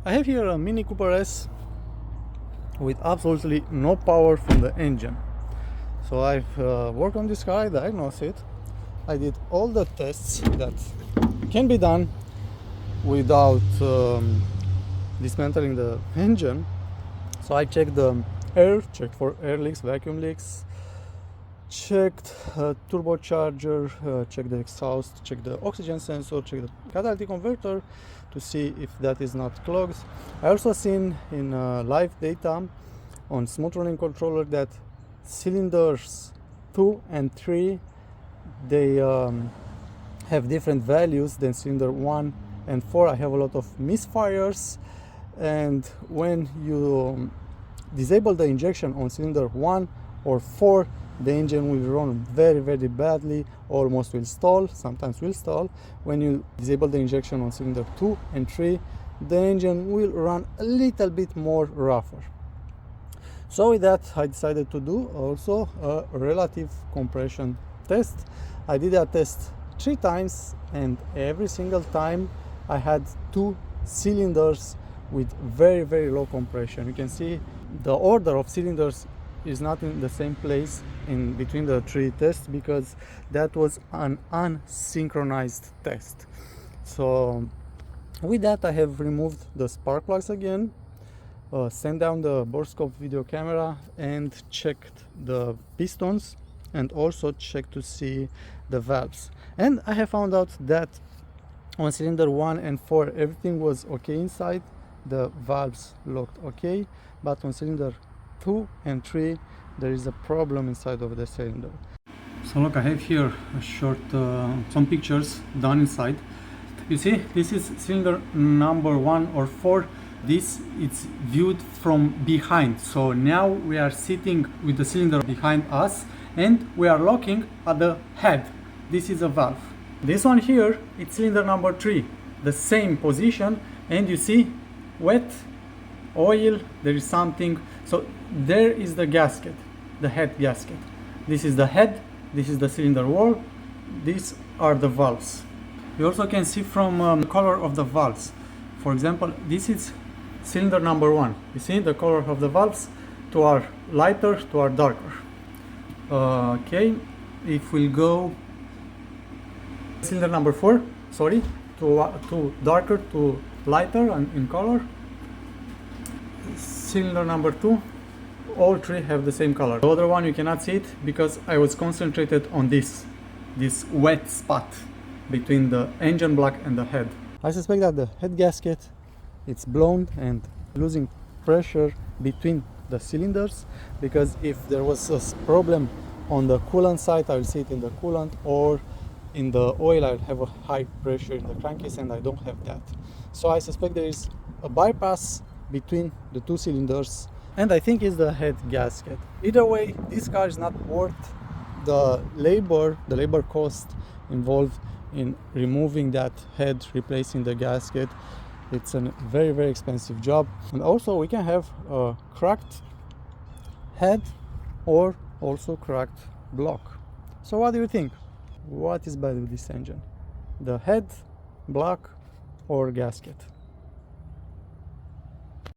I have here a Mini Cooper S with absolutely no power from the engine. So I've worked on this car, I diagnosed it. I did all the tests that can be done without dismantling the engine. So I checked the air, checked for air leaks, vacuum leaks, checked turbocharger, checked the exhaust, checked the oxygen sensor, checked the catalytic converter to see if that is not clogged. I also seen in live data on smooth running controller that cylinders 2 and 3 they have different values than cylinder 1 and 4. I have a lot of misfires, and when you disable the injection on cylinder 1 or 4, the engine will run very badly, almost will stall, sometimes will stall. When you disable the injection on cylinder 2 and 3, the engine will run a little bit more rougher. So with that, I decided to do also a relative compression test. I did that test 3 times, and every single time I had 2 cylinders with very low compression. You can see the order of cylinders is not in the same place in between the 3 tests, because that was an unsynchronized test. So with that, I have removed the spark plugs again, sent down the borescope video camera, and checked the pistons, and also checked to see the valves. And I have found out that on cylinder 1 and 4 everything was okay inside, the valves looked okay, but on cylinder 2 and 3 there is a problem inside of the cylinder. So look, I have here a short some pictures done inside. You see, this is cylinder number 1 or 4. This is viewed from behind. So now we are sitting with the cylinder behind us and we are looking at the head. This is a valve. This one here, it's cylinder number 3, the same position, and you see wet oil, there is something. So there is the gasket, the head gasket. This is the head, this is the cylinder wall, these are the valves. You also can see from the color of the valves. For example, this is cylinder number 1. You see the color of the valves to our lighter to our darker. Okay, if we'll go cylinder number 4, sorry, to darker to lighter and in color. Cylinder number 2, all 3 have the same color. The other one you cannot see it because I was concentrated on this wet spot between the engine block and the head. I suspect that the head gasket, it's blown and losing pressure between the cylinders, because if there was a problem on the coolant side, I will see it in the coolant, or in the oil I'll have a high pressure in the crankcase, and I don't have that. So I suspect there is a bypass between the 2 cylinders, and I think it's the head gasket. Either way, this car is not worth the labor cost involved in removing that head, replacing the gasket. It's a very expensive job, and also we can have a cracked head or also cracked block. So what do you think? What is better with this engine? The head, block, or gasket?